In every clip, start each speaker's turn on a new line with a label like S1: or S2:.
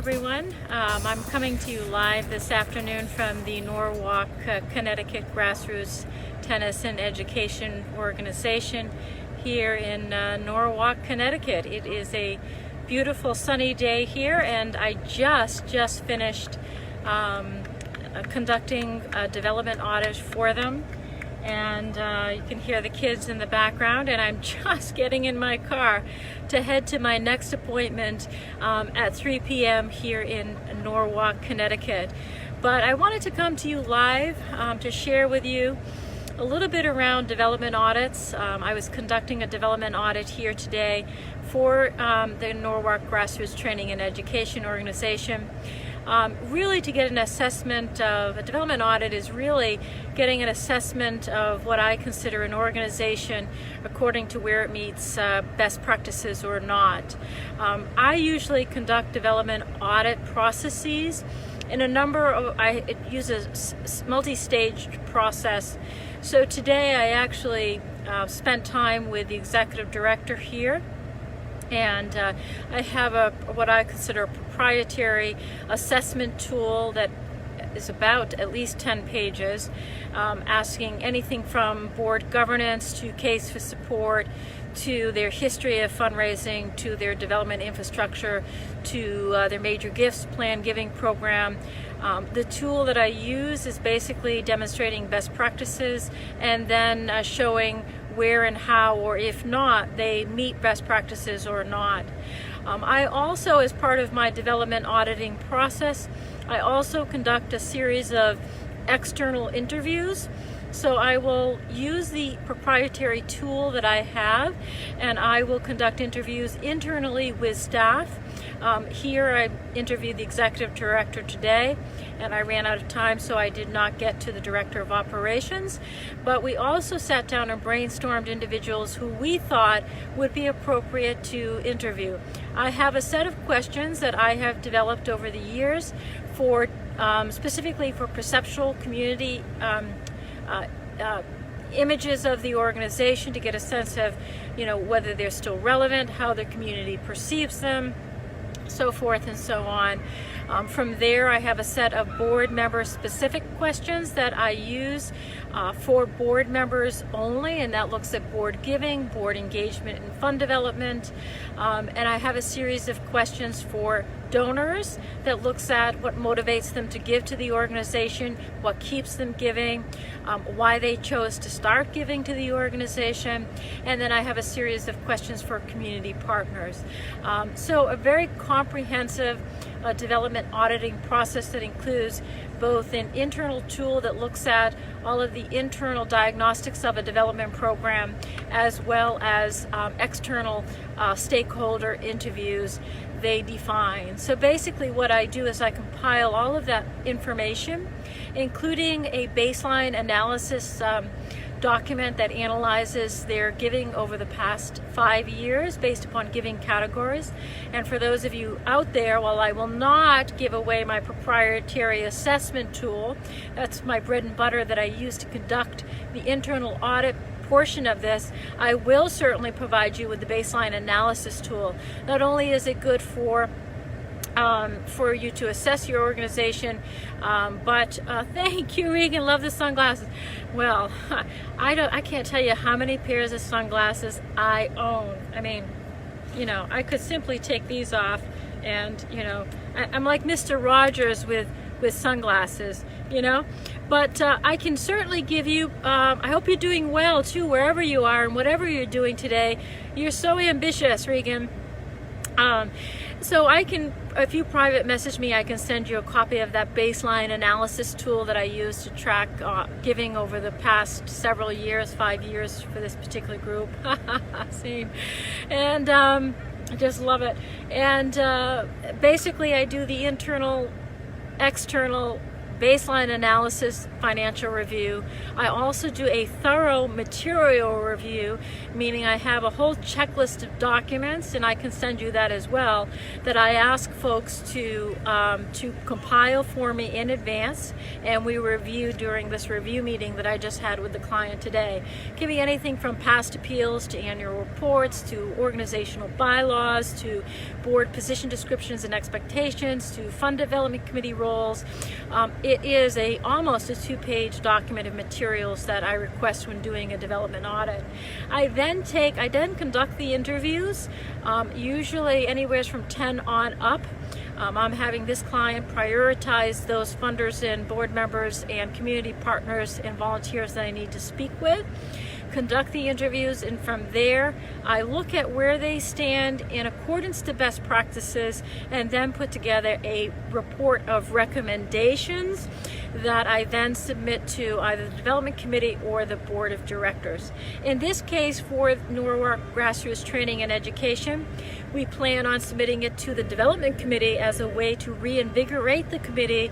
S1: everyone. I'm coming to you live this afternoon from the Norwalk, Connecticut Grassroots Tennis and Education Organization here in Norwalk, Connecticut. It is a beautiful sunny day here, and I just finished conducting a development audit for them. And you can hear the kids in the background, and I'm just getting in my car to head to my next appointment at 3 p.m. here in Norwalk, Connecticut. But I wanted to come to you live to share with you a little bit around development audits. I was conducting a development audit here today for the Norwalk Grassroots Training and Education Organization. Really to get an assessment of a development audit is really getting an assessment of what I consider an organization according to where it meets best practices or not. I usually conduct development audit processes in a number of, I use a multi-staged process. So today I actually spent time with the executive director here. And I have what I consider a proprietary assessment tool that is about at least 10 pages, asking anything from board governance to case for support to their history of fundraising to their development infrastructure to their major gifts plan giving program. The tool that I use is basically demonstrating best practices and then showing where and how, or if not, they meet best practices or not. I also, as part of my development auditing process, I also conduct a series of external interviews. So I will use the proprietary tool that I have, and I will conduct interviews internally with staff. Here I interviewed the executive director today, and I ran out of time, so I did not get to the director of operations. But we also sat down and brainstormed individuals who we thought would be appropriate to interview. I have a set of questions that I have developed over the years for specifically for perceptual community images of the organization, to get a sense of, whether they're still relevant, how the community perceives them, so forth and so on. From there, I have a set of board member specific questions that I use for board members only, and that looks at board giving, board engagement, and fund development. And I have a series of questions for donors that looks at what motivates them to give to the organization, what keeps them giving, why they chose to start giving to the organization, and then I have a series of questions for community partners. So a very comprehensive development auditing process that includes both an internal tool that looks at all of the internal diagnostics of a development program, as well as external stakeholder interviews they define. So basically what I do is I compile all of that information, including a baseline analysis document that analyzes their giving over the past 5 years based upon giving categories. And for those of you out there, while I will not give away my proprietary assessment tool, that's my bread and butter that I use to conduct the internal audit portion of this, I will certainly provide you with the baseline analysis tool. Not only is it good for you to assess your organization, but thank you, Regan, love the sunglasses. Well, I can't tell you how many pairs of sunglasses I own. I mean, I could simply take these off, and I'm like Mr. Rogers with sunglasses, but I can certainly give you, I hope you're doing well too, wherever you are and whatever you're doing today. You're so ambitious, Regan. So if you private message me, I can send you a copy of that baseline analysis tool that I use to track giving over the past several years, 5 years for this particular group. Same. And I just love it. And basically I do the internal, external baseline analysis, financial review. I also do a thorough material review, meaning I have a whole checklist of documents, and I can send you that as well, that I ask folks to compile for me in advance, and we review during this review meeting that I just had with the client today. It can be anything from past appeals to annual reports to organizational bylaws to board position descriptions and expectations to fund development committee roles. It is almost a 2-page document of materials that I request when doing a development audit. I then conduct the interviews, usually anywhere from 10 on up. I'm having this client prioritize those funders and board members and community partners and volunteers that I need to speak with, conduct the interviews, and from there I look at where they stand in accordance to best practices and then put together a report of recommendations that I then submit to either the development committee or the board of directors. In this case, for Norwalk Grassroots Training and Education, we plan on submitting it to the development committee as a way to reinvigorate the committee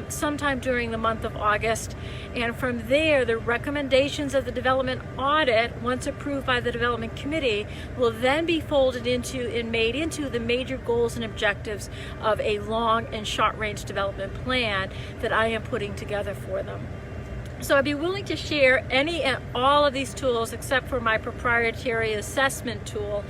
S1: sometime during the month of August. And from there, the recommendations of the development audit, once approved by the development committee, will then be folded into and made into the major goals and objectives of a long and short-range development plan that I am putting together for them. So I'd be willing to share any and all of these tools except for my proprietary assessment tool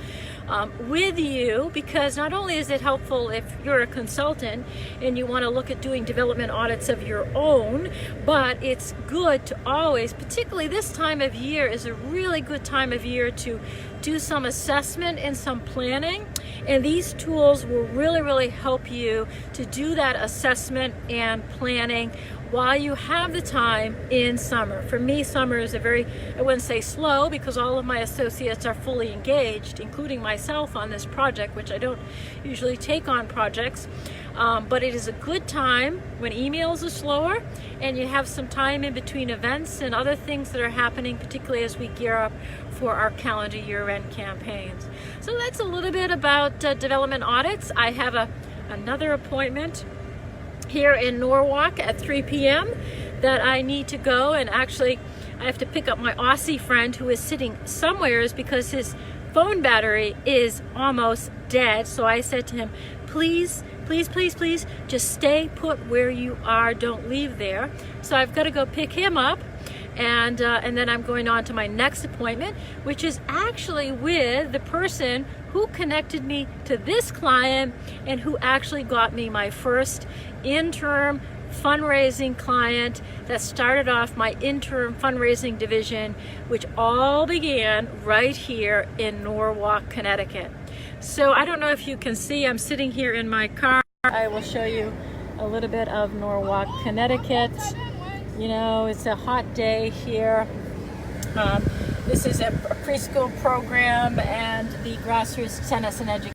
S1: with you, because not only is it helpful if you're a consultant and you want to look at doing development audits of your own, but it's good to always, particularly this time of year is a really good time of year to do some assessment and some planning, and these tools will really help you to do that assessment and planning while you have the time in summer. For me, summer is I wouldn't say slow, because all of my associates are fully engaged, including myself on this project, which I don't usually take on projects. But it is a good time when emails are slower and you have some time in between events and other things that are happening, particularly as we gear up for our calendar year-end campaigns. So that's a little bit about development audits. I have another appointment here in Norwalk at 3 p.m. that I need to go, and actually I have to pick up my Aussie friend who is sitting somewheres because his phone battery is almost dead. So I said to him, please just stay put where you are, don't leave there. So I've got to go pick him up, and then I'm going on to my next appointment, which is actually with the person who connected me to this client and who actually got me my first interim fundraising client that started off my interim fundraising division, which all began right here in Norwalk, Connecticut. So I don't know if you can see, I'm sitting here in my car. I will show you a little bit of Norwalk, Connecticut. You know, it's a hot day here. This is a preschool program, and the grassroots tennis and education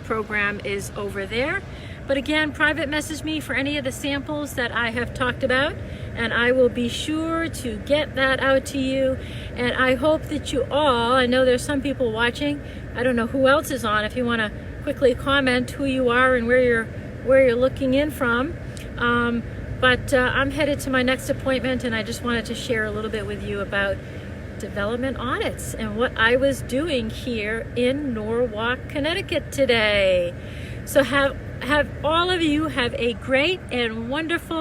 S1: program is over there. But again, private message me for any of the samples that I have talked about, and I will be sure to get that out to you. And I hope that you all, I know there's some people watching, I don't know who else is on, if you want to quickly comment who you are and where you're looking in from. But I'm headed to my next appointment, and I just wanted to share a little bit with you about development audits and what I was doing here in Norwalk, Connecticut today. So have all of you have a great and wonderful